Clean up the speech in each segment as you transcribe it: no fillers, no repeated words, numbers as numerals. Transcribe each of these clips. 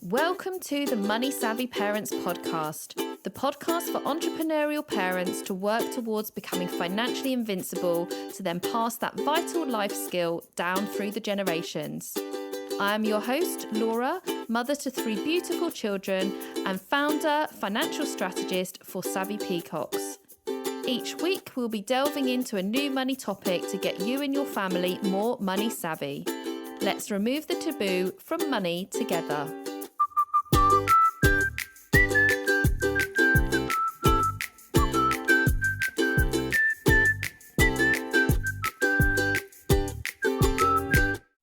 Welcome to the Money Savvy Parents podcast, the podcast for entrepreneurial parents to work towards becoming financially invincible to then pass that vital life skill down through the generations. I am your host, Laura, mother to 3 beautiful children and founder, financial strategist for Savvy Peacocks. Each week, we'll be delving into a new money topic to get you and your family more money savvy. Let's remove the taboo from money together.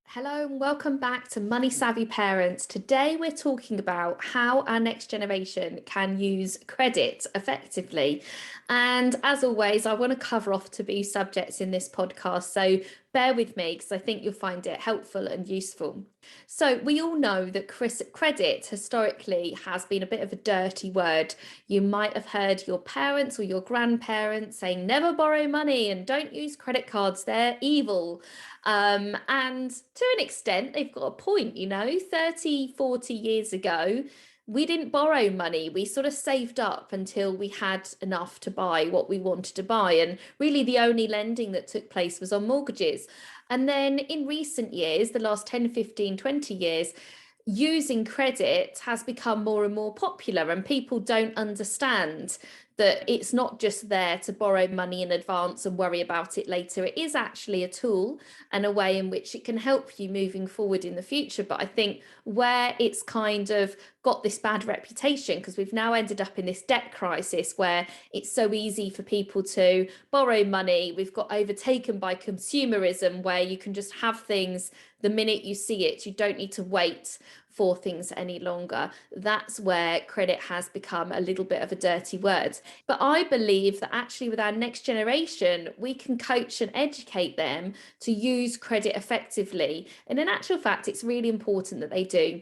Hello and welcome back to Money Savvy Parents. Today we're talking about how our next generation can use credit effectively. And as always, I want to cover off taboo subjects in this podcast, so bear with me because I think you'll find it helpful and useful. So we all know that credit historically has been a bit of a dirty word. You might have heard your parents or your grandparents saying never borrow money and don't use credit cards, they're evil. And to an extent, they've got a point, 30, 40 years ago, we didn't borrow money. We sort of saved up until we had enough to buy what we wanted to buy. And really the only lending that took place was on mortgages. And then in recent years, the last 10, 15, 20 years, using credit has become more and more popular, and people don't understand that it's not just there to borrow money in advance and worry about it later. It is actually a tool and a way in which it can help you moving forward in the future. But I think where it's kind of got this bad reputation, because we've now ended up in this debt crisis where it's so easy for people to borrow money. We've got overtaken by consumerism where you can just have things the minute you see it. You don't need to wait for things any longer. That's where credit has become a little bit of a dirty word. But I believe that actually with our next generation, we can coach and educate them to use credit effectively. And in actual fact, it's really important that they do.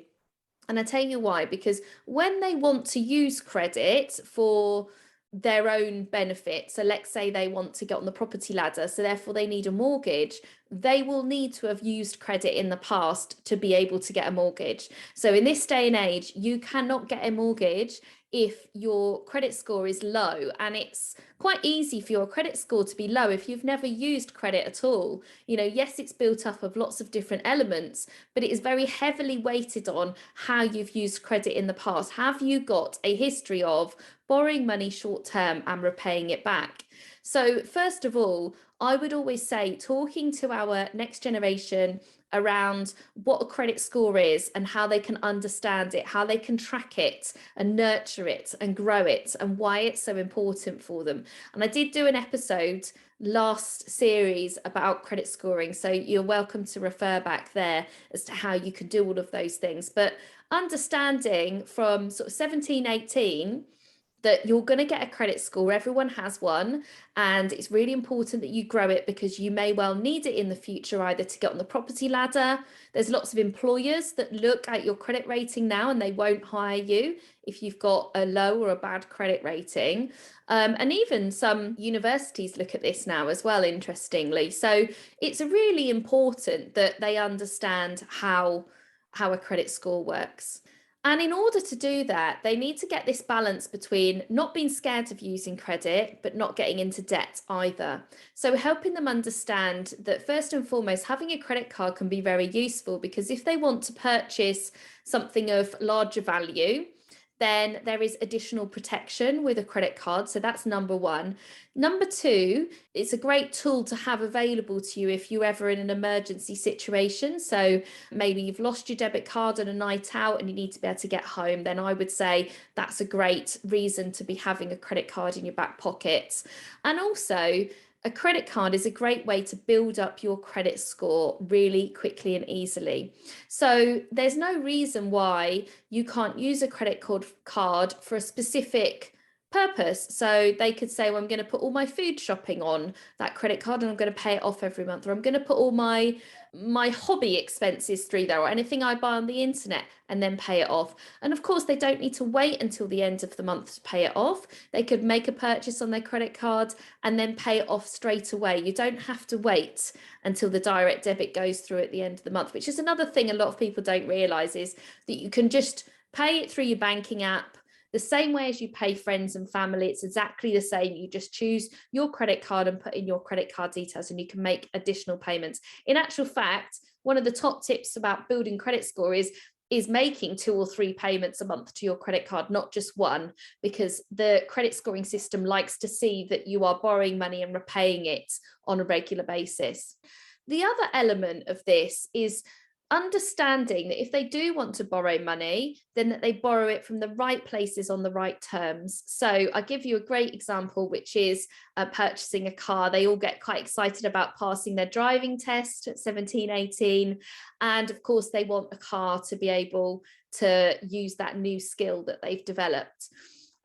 And I tell you why, because when they want to use credit for their own benefit, so let's say they want to get on the property ladder, so therefore they need a mortgage, they will need to have used credit in the past to be able to get a mortgage. So in this day and age, you cannot get a mortgage if your credit score is low, and it's quite easy for your credit score to be low if you've never used credit at all. Yes, it's built up of lots of different elements, but it is very heavily weighted on how you've used credit in the past. Have you got a history of borrowing money short term and repaying it back? So first of all, I would always say talking to our next generation around what a credit score is and how they can understand it, how they can track it and nurture it and grow it, and why it's so important for them. And I did do an episode last series about credit scoring, so you're welcome to refer back there as to how you can do all of those things. But understanding from sort of 17, 18, that you're going to get a credit score, everyone has one, and it's really important that you grow it because you may well need it in the future, either to get on the property ladder. There's lots of employers that look at your credit rating now and they won't hire you if you've got a low or a bad credit rating. And even some universities look at this now as well, interestingly. So it's really important that they understand how a credit score works. And in order to do that, they need to get this balance between not being scared of using credit, but not getting into debt either. So helping them understand that first and foremost, having a credit card can be very useful, because if they want to purchase something of larger value, then there is additional protection with a credit card. So that's number one. Number two, it's a great tool to have available to you if you're ever in an emergency situation. So maybe you've lost your debit card on a night out and you need to be able to get home. Then I would say that's a great reason to be having a credit card in your back pocket. And also, a credit card is a great way to build up your credit score really quickly and easily. So there's no reason why you can't use a credit card for a specific purpose. So they could say, well, I'm going to put all my food shopping on that credit card and I'm going to pay it off every month, or I'm going to put all my hobby expenses through there, or anything I buy on the internet, and then pay it off. And of course, they don't need to wait until the end of the month to pay it off. They could make a purchase on their credit card and then pay it off straight away. You don't have to wait until the direct debit goes through at the end of the month, which is another thing a lot of people don't realize, is that you can just pay it through your banking app the same way as you pay friends and family. It's exactly the same. You just choose your credit card and put in your credit card details, and you can make additional payments. In actual fact, one of the top tips about building credit score is making 2 or 3 payments a month to your credit card, not just one, because the credit scoring system likes to see that you are borrowing money and repaying it on a regular basis. The other element of this is understanding that if they do want to borrow money, then that they borrow it from the right places on the right terms. So I give you a great example, which is purchasing a car. They all get quite excited about passing their driving test at 17, 18. And of course, they want a car to be able to use that new skill that they've developed.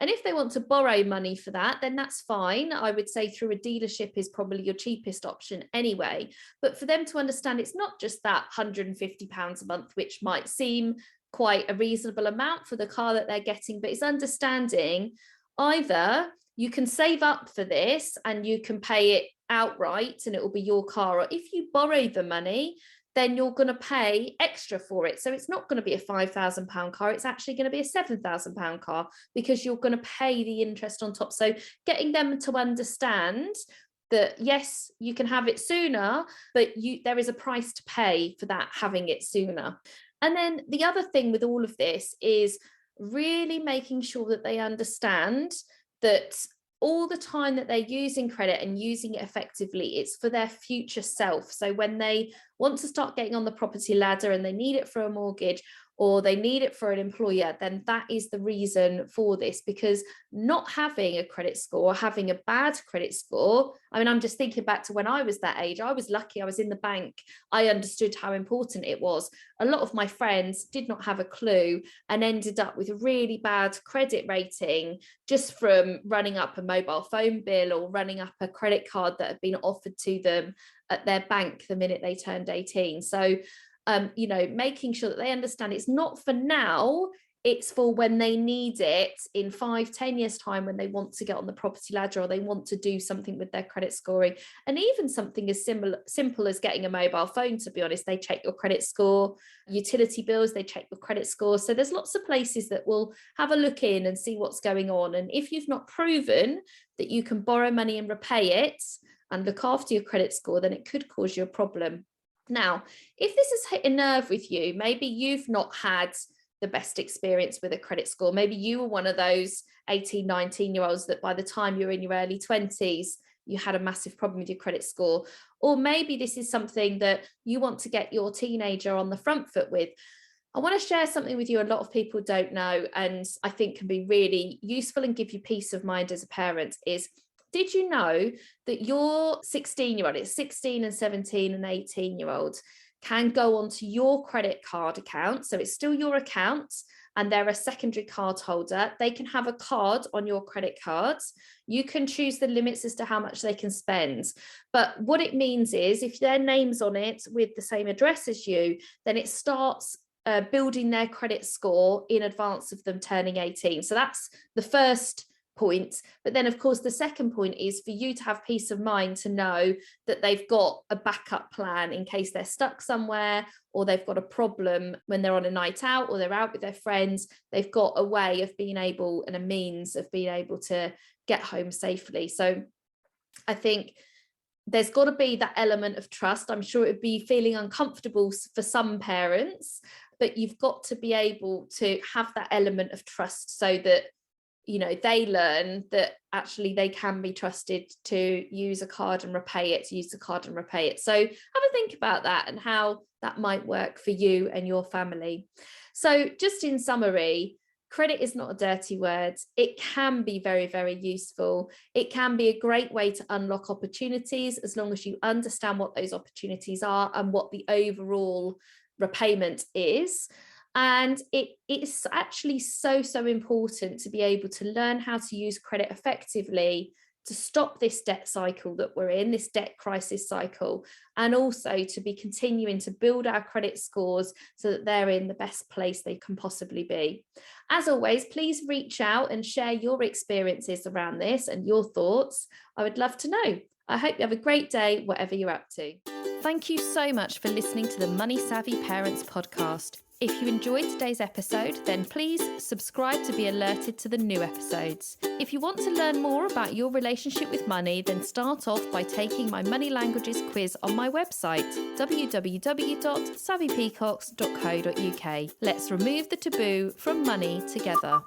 And if they want to borrow money for that, then that's fine. I would say through a dealership is probably your cheapest option anyway. But for them to understand, it's not just that £150 a month, which might seem quite a reasonable amount for the car that they're getting, but it's understanding either you can save up for this and you can pay it outright and it will be your car, or if you borrow the money, then you're going to pay extra for it. So it's not going to be a £5,000 car. It's actually going to be a £7,000 car because you're going to pay the interest on top. So getting them to understand that, yes, you can have it sooner, but there is a price to pay for that, having it sooner. And then the other thing with all of this is really making sure that they understand that all the time that they're using credit and using it effectively, it's for their future self. So when they want to start getting on the property ladder and they need it for a mortgage or they need it for an employer, then that is the reason for this. Because not having a credit score, having a bad credit score, I mean, I'm just thinking back to when I was that age. I was lucky, I was in the bank. I understood how important it was. A lot of my friends did not have a clue and ended up with a really bad credit rating just from running up a mobile phone bill or running up a credit card that had been offered to them at their bank the minute they turned 18. So making sure that they understand it's not for now, it's for when they need it in 5-10 years time, when they want to get on the property ladder or they want to do something with their credit scoring. And even something as simple as getting a mobile phone, to be honest, they check your credit score. Utility bills, they check your credit score. So there's lots of places that will have a look in and see what's going on. And if you've not proven that you can borrow money and repay it and look after your credit score, then it could cause you a problem. Now, if this has hit a nerve with you, maybe you've not had the best experience with a credit score. Maybe you were one of those 18, 19-year-olds that by the time you're in your early 20s, you had a massive problem with your credit score. Or maybe this is something that you want to get your teenager on the front foot with. I want to share something with you a lot of people don't know, and I think can be really useful and give you peace of mind as a parent is, did you know that your 16-year-old, it's 16 and 17 and 18-year-olds, can go onto your credit card account? So it's still your account and they're a secondary card holder. They can have a card on your credit cards. You can choose the limits as to how much they can spend. But what it means is if their name's on it with the same address as you, then it starts building their credit score in advance of them turning 18. So that's the first point. But then of course the second point is for you to have peace of mind to know that they've got a backup plan in case they're stuck somewhere or they've got a problem when they're on a night out or they're out with their friends. They've got a way of being able and a means of being able to get home safely. So I think there's got to be that element of trust. I'm sure it'd be feeling uncomfortable for some parents, but you've got to be able to have that element of trust so that they learn that actually they can be trusted to use a card and repay it, So have a think about that and how that might work for you and your family. So just in summary, credit is not a dirty word. It can be very, very useful. It can be a great way to unlock opportunities as long as you understand what those opportunities are and what the overall repayment is. And it's actually so important to be able to learn how to use credit effectively to stop this debt cycle that we're in, this debt crisis cycle, and also to be continuing to build our credit scores so that they're in the best place they can possibly be. As always, please reach out and share your experiences around this and your thoughts. I would love to know. I hope you have a great day, whatever you're up to. Thank you so much for listening to the Money Savvy Parents podcast. If you enjoyed today's episode, then please subscribe to be alerted to the new episodes. If you want to learn more about your relationship with money, then start off by taking my Money Languages quiz on my website, www.savvypeacocks.co.uk. Let's remove the taboo from money together.